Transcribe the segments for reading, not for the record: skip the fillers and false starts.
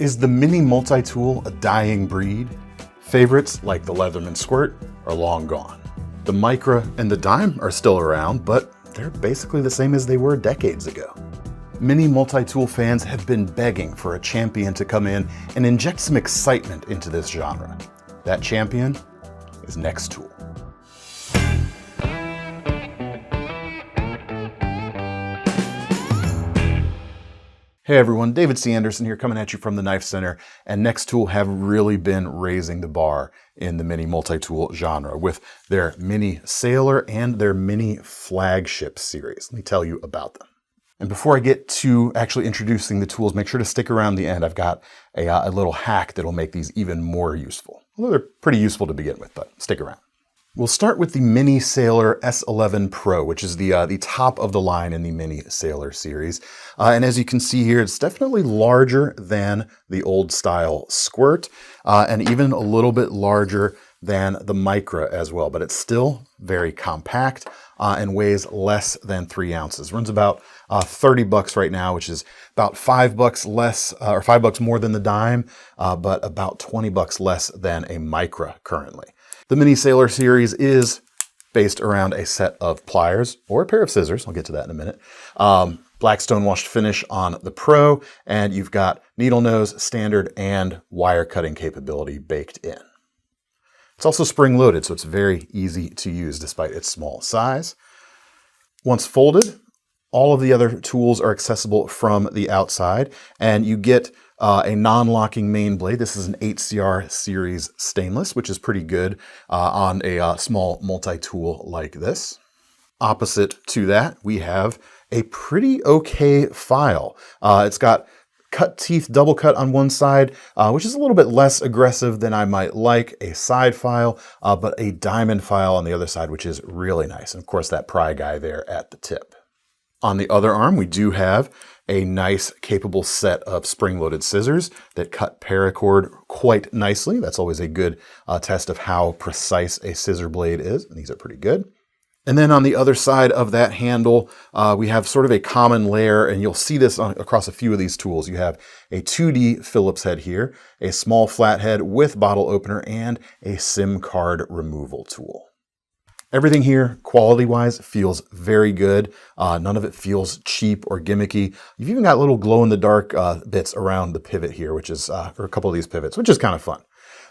Is the mini multi-tool a dying breed? Favorites like the Leatherman Squirt are long gone. The Micra and the Dime are still around, but they're basically the same as they were decades ago. Mini multi-tool fans have been begging for a champion to come in and inject some excitement into this genre. That champion is NexTool. Hey everyone, David C. Anderson here coming at you from the KnifeCenter, and NexTool have really been raising the bar in the mini multi-tool genre with their mini Sailor and their mini Flagship series. Let me tell you about them. And before I get to actually introducing the tools, make sure to stick around the end. I've got a little hack that'll make these even more useful. Although they're pretty useful to begin with, but stick around. We'll start with the Mini Sailor S11 Pro, which is the top of the line in the Mini Sailor series. And as you can see here, it's definitely larger than the old style Squirt, and even a little bit larger than the Micra as well, but it's still very compact and weighs less than 3 ounces. Runs about $30 right now, which is about $5 less, or $5 more than the Dime, but about $20 less than a Micra currently. The Mini Sailor series is based around a set of pliers or a pair of scissors. I'll get to that in a minute. Black stonewashed finish on the Pro, and you've got needle nose, standard, and wire cutting capability baked in. It's also spring-loaded, so it's very easy to use despite its small size. Once folded, all of the other tools are accessible from the outside, and you get a non-locking main blade. This is an 8CR series stainless, which is pretty good on a small multi-tool like this. Opposite to that, we have a pretty okay file. It's got cut teeth double cut on one side, which is a little bit less aggressive than I might like, a side file, but a diamond file on the other side, which is really nice. And of course, that pry guy there at the tip. On the other arm, we do have a nice, capable set of spring-loaded scissors that cut paracord quite nicely. That's always a good test of how precise a scissor blade is, and these are pretty good. And then on the other side of that handle, we have sort of a common layer, and you'll see this across a few of these tools. You have a 2D Phillips head here, a small flathead with bottle opener, and a SIM card removal tool. Everything here, quality-wise, feels very good. None of it feels cheap or gimmicky. You've even got little glow-in-the-dark bits around the pivot here, which is, or a couple of these pivots, which is kind of fun.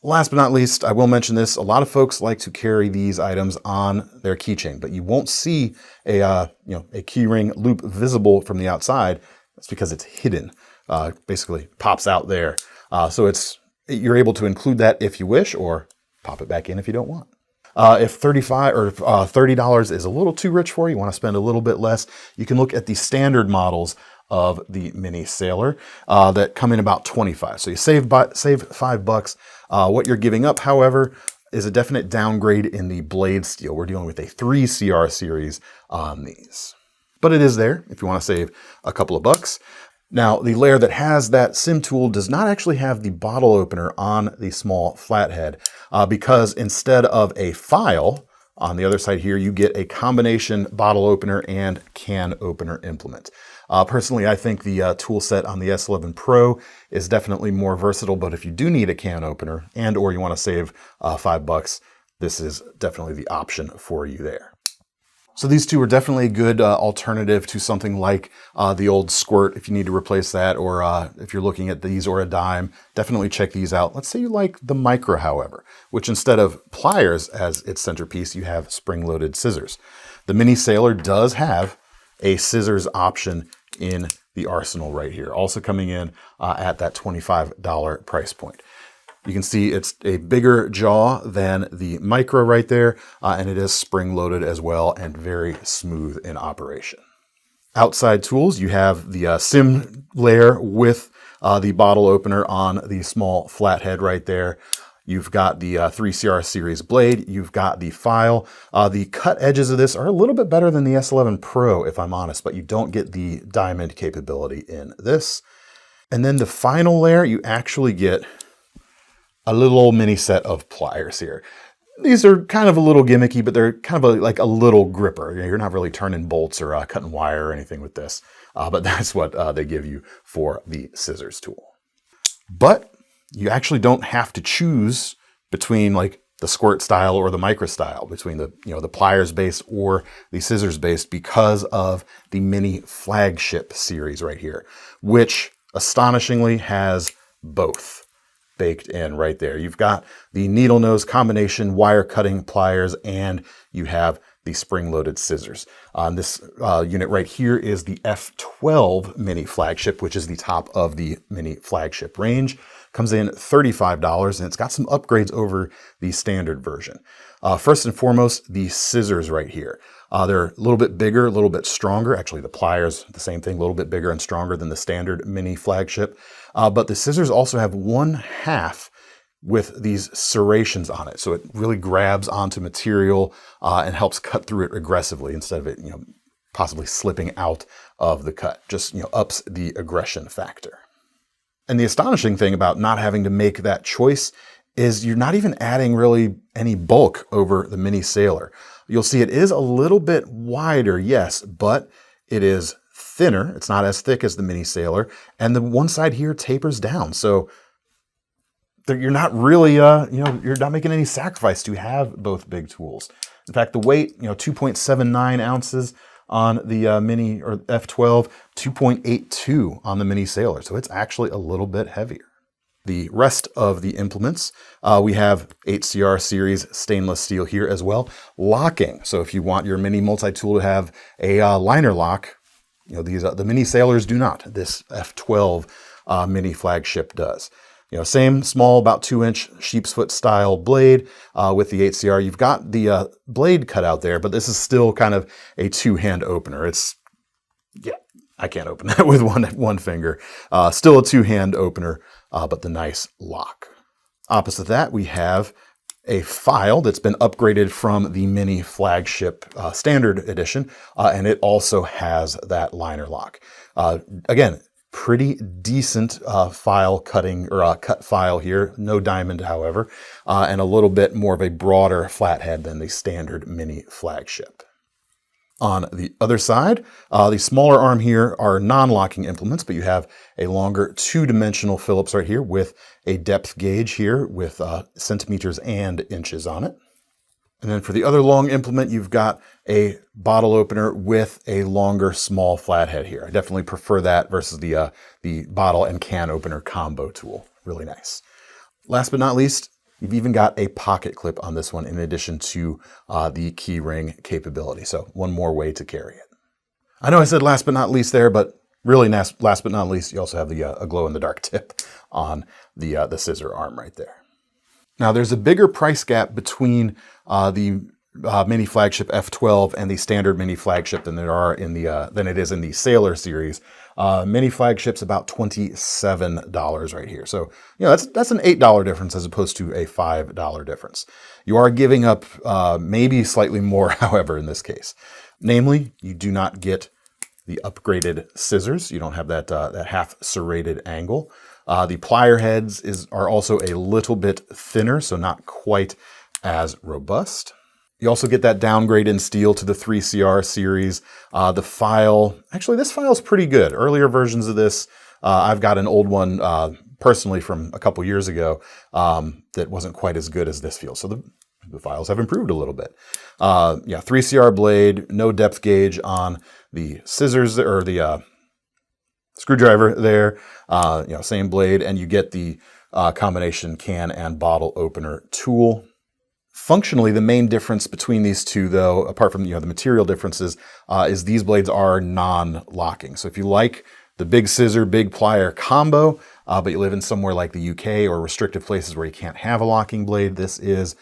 Last but not least, I will mention this. A lot of folks like to carry these items on their keychain, but you won't see a keyring loop visible from the outside. That's because it's hidden. Basically pops out there. So you're able to include that if you wish, or pop it back in if you don't want. If $30 is a little too rich for you, want to spend a little bit less, you can look at the standard models of the Mini Sailor that come in about $25. So you save $5. What you're giving up, however, is a definite downgrade in the blade steel. We're dealing with a 3CR series on these. But it is there if you want to save a couple of bucks. Now, the layer that has that SIM tool does not actually have the bottle opener on the small flathead because instead of a file on the other side here, you get a combination bottle opener and can opener implement. Personally, I think the tool set on the S11 Pro is definitely more versatile, but if you do need a can opener and or you want to save $5, this is definitely the option for you there. So these two are definitely a good alternative to something like the old Squirt if you need to replace that, or if you're looking at these or a Dime, definitely check these out. Let's say you like the Micra, however, which instead of pliers as its centerpiece, you have spring-loaded scissors. The Mini Sailor does have a scissors option in the arsenal right here, also coming in at that $25 price point. You can see it's a bigger jaw than the Micra right there, and it is spring-loaded as well and very smooth in operation. Outside tools, you have the SIM layer with the bottle opener on the small flathead right there. You've got the 3CR series blade. You've got the file. The cut edges of this are a little bit better than the S11 Pro, if I'm honest, but you don't get the diamond capability in this. And then the final layer, you actually get a little old mini set of pliers here. These are kind of a little gimmicky, but they're kind of like a little gripper. You're not really turning bolts or cutting wire or anything with this, but that's what they give you for the scissors tool. But you actually don't have to choose between like the squirt style or the micro style, between the, the pliers based or the scissors based, because of the mini Flagship series right here, which astonishingly has both baked in right there. You've got the needle nose combination wire cutting pliers, and you have the spring-loaded scissors. This unit right here is the F12 Mini Flagship, which is the top of the Mini Flagship range. Comes in $35, and it's got some upgrades over the standard version. First and foremost, the scissors right here. They're a little bit bigger, a little bit stronger. Actually, the pliers, the same thing, a little bit bigger and stronger than the standard Mini Flagship. But the scissors also have 1/2 with these serrations on it. So it really grabs onto material and helps cut through it aggressively instead of it, possibly slipping out of the cut. Just, ups the aggression factor. And the astonishing thing about not having to make that choice is you're not even adding really any bulk over the Mini Sailor. You'll see it is a little bit wider, yes, but it is thinner. It's not as thick as the Mini Sailor, and the one side here tapers down. So you're not really, you're not making any sacrifice to have both big tools. In fact, the weight, 2.79 ounces on the Mini or F12, 2.82 on the Mini Sailor. So it's actually a little bit heavier. The rest of the implements, we have HCR series stainless steel here as well. Locking. So if you want your Mini multi-tool to have a liner lock, the Mini Sailors do not. This F12 Mini Flagship does. Same small, about 2-inch sheep's foot style blade with the HCR. You've got the blade cut out there, but this is still kind of a two-hand opener. I can't open that with one finger. Still a two-hand opener, but the nice lock. Opposite that, we have a file that's been upgraded from the Mini Flagship Standard Edition, and it also has that liner lock. Again, pretty decent file cutting or cut file here. No diamond, however, and a little bit more of a broader flathead than the standard Mini Flagship. On the other side, the smaller arm here are non-locking implements, but you have a longer two-dimensional Phillips right here with a depth gauge here with centimeters and inches on it. And then for the other long implement, you've got a bottle opener with a longer small flathead here. I definitely prefer that versus the bottle and can opener combo tool. Really nice. Last but not least, you've even got a pocket clip on this one in addition to the key ring capability. So one more way to carry it. I know I said last but not least there, but really last but not least, you also have the a glow-in-the-dark tip on the scissor arm right there. Now, there's a bigger price gap between the Mini Flagship F12 and the standard Mini Flagship than it is in the Sailor series. Mini Flagship's about $27 right here. So, that's an $8 difference as opposed to a $5 difference. You are giving up maybe slightly more, however, in this case. Namely, you do not get the upgraded scissors. You don't have that half serrated angle. The plier heads are also a little bit thinner, so not quite as robust. You also get that downgrade in steel to the 3CR series. The file, actually this file is pretty good. Earlier versions of this, I've got an old one personally from a couple years ago that wasn't quite as good as this feels. So the files have improved a little bit. 3CR blade, no depth gauge on the scissors or the screwdriver there, same blade, and you get the combination can and bottle opener tool. Functionally, the main difference between these two, though, apart from the material differences, is these blades are non-locking. So if you like the big scissor, big plier combo, but you live in somewhere like the UK or restrictive places where you can't have a locking blade, this is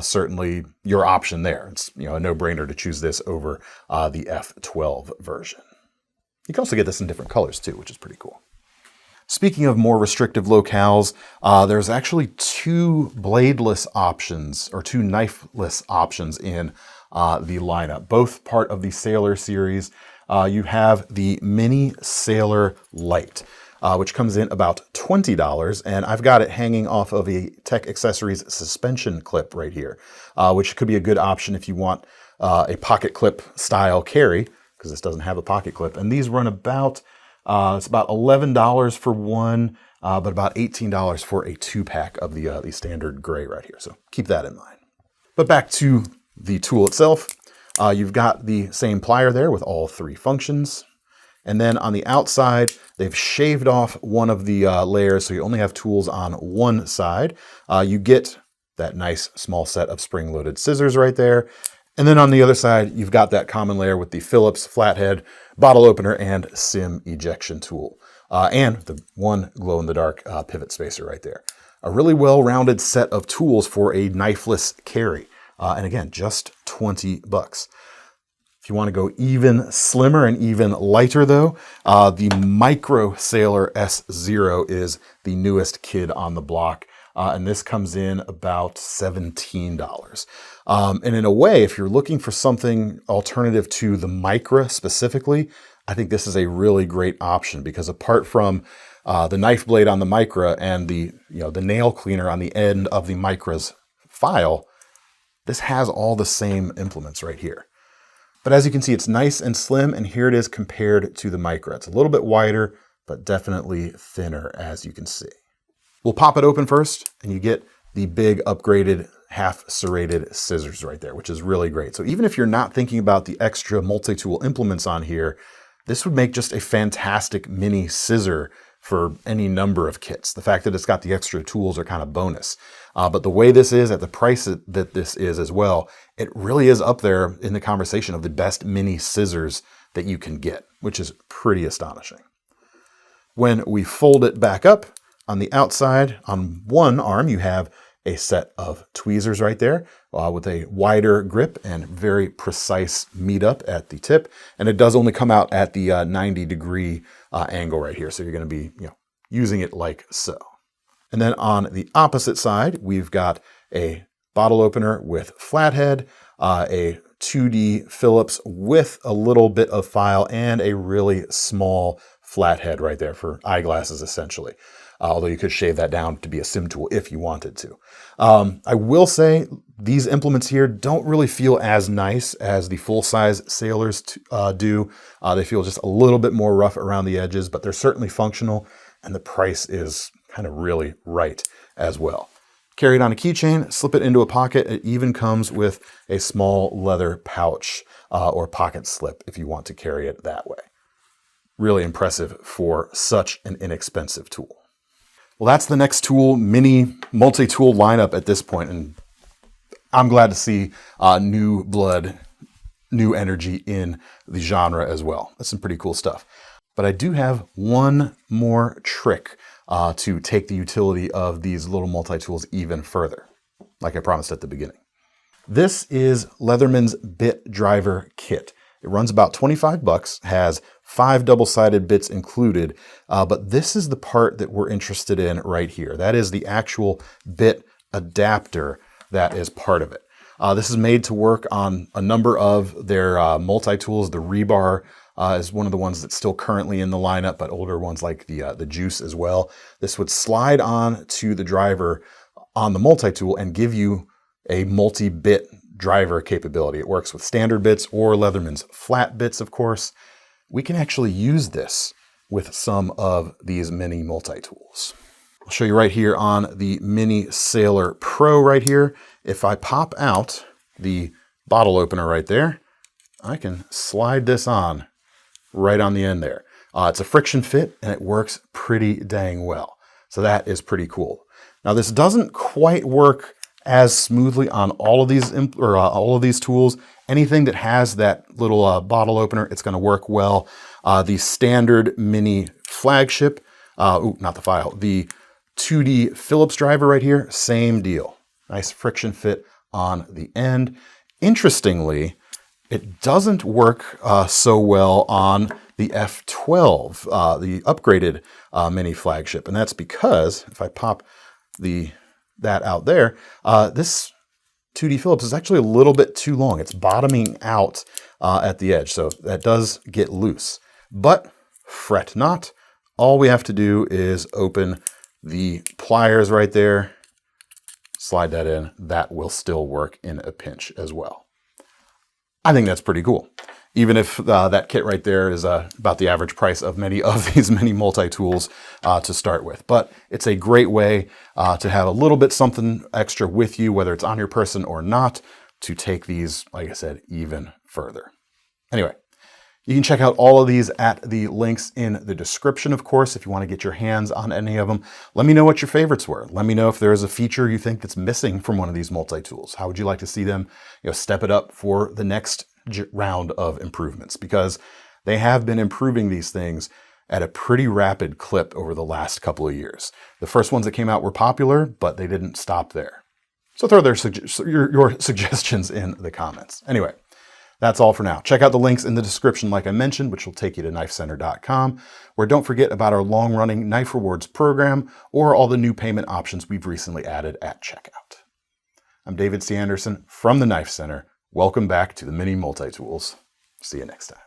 certainly your option there. It's a no-brainer to choose this over the F12 version. You can also get this in different colors too, which is pretty cool. Speaking of more restrictive locales, there's actually two bladeless options or two knifeless options in the lineup, both part of the Sailor series. You have the Mini Sailor Lite, which comes in about $20, and I've got it hanging off of a Tech Accessories suspension clip right here, which could be a good option if you want a pocket clip style carry, because this doesn't have a pocket clip. And these run about, it's about $11 for one, but about $18 for a 2-pack of the standard gray right here. So keep that in mind. But back to the tool itself, you've got the same plier there with all 3 functions. And then on the outside, they've shaved off one of the layers, so you only have tools on one side. You get that nice small set of spring-loaded scissors right there. And then on the other side, you've got that common layer with the Phillips flathead, bottle opener, and SIM ejection tool. And the one glow-in-the-dark pivot spacer right there. A really well-rounded set of tools for a knifeless carry. And again, just $20. If you want to go even slimmer and even lighter though, the Micro Sailor S0 is the newest kid on the block. And this comes in about $17. And in a way, if you're looking for something alternative to the Micra specifically, I think this is a really great option because apart from the knife blade on the Micra and the nail cleaner on the end of the Micra's file, this has all the same implements right here. But as you can see, it's nice and slim, and here it is compared to the Micra. It's a little bit wider, but definitely thinner, as you can see. We'll pop it open first, and you get the big upgraded half serrated scissors right there, which is really great. So even if you're not thinking about the extra multi-tool implements on here, this would make just a fantastic mini scissor for any number of kits. The fact that it's got the extra tools are kind of bonus. But the way this is, at the price that this is as well, it really is up there in the conversation of the best mini scissors that you can get, which is pretty astonishing. When we fold it back up, on the outside, on one arm, you have a set of tweezers right there with a wider grip and very precise meet up at the tip. And it does only come out at the 90-degree angle right here. So you're going to be using it like so. And then on the opposite side, we've got a bottle opener with flathead, a 2D Phillips with a little bit of file, and a really small flathead right there for eyeglasses, essentially. Although you could shave that down to be a sim tool if you wanted to. I will say these implements here don't really feel as nice as the full-size Sailors do. They feel just a little bit more rough around the edges, but they're certainly functional, and the price is kind of really right as well. Carry it on a keychain, slip it into a pocket. It even comes with a small leather pouch or pocket slip if you want to carry it that way. Really impressive for such an inexpensive tool. Well, that's the NexTool mini multi-tool lineup at this point, and I'm glad to see new blood, new energy in the genre as well. That's some pretty cool stuff. But I do have one more trick to take the utility of these little multi-tools even further, like I promised at the beginning. This is Leatherman's Bit Driver Kit. It runs about $25, has 5 double-sided bits included, but this is the part that we're interested in right here. That is the actual bit adapter that is part of it. This is made to work on a number of their multi-tools. The Rebar is one of the ones that's still currently in the lineup, but older ones like the Juice as well. This would slide on to the driver on the multi-tool and give you a multi-bit driver capability. It works with standard bits or Leatherman's flat bits, of course. We can actually use this with some of these mini multi-tools. I'll show you right here on the Mini Sailor Pro right here. If I pop out the bottle opener right there, I can slide this on right on the end there. It's a friction fit and it works pretty dang well. So that is pretty cool. Now this doesn't quite work as smoothly on all of these tools. Anything that has that little bottle opener, it's going to work well. The standard mini Flagship, not the file, the 2D Phillips driver right here, same deal. Nice friction fit on the end. Interestingly, it doesn't work so well on the F12, the upgraded mini Flagship, and that's because if I pop that out there, this 2D Phillips is actually a little bit too long. It's bottoming out at the edge, so that does get loose. But fret not. All we have to do is open the pliers right there, slide that in. That will still work in a pinch as well. I think that's pretty cool. even if that kit right there is about the average price of many of these mini multi-tools to start with. But it's a great way to have a little bit something extra with you, whether it's on your person or not, to take these, like I said, even further. Anyway, you can check out all of these at the links in the description, of course, if you want to get your hands on any of them. Let me know what your favorites were. Let me know if there is a feature you think that's missing from one of these multi-tools. How would you like to see them, step it up for the next round of improvements? Because they have been improving these things at a pretty rapid clip over the last couple of years. The first ones that came out were popular, but they didn't stop there. So throw your suggestions in the comments. Anyway, that's all for now. Check out the links in the description, like I mentioned, which will take you to KnifeCenter.com, where don't forget about our long-running Knife Rewards program or all the new payment options we've recently added at checkout. I'm David C. Anderson from the Knife Center. Welcome back to the Mini Multi-Tools. See you next time.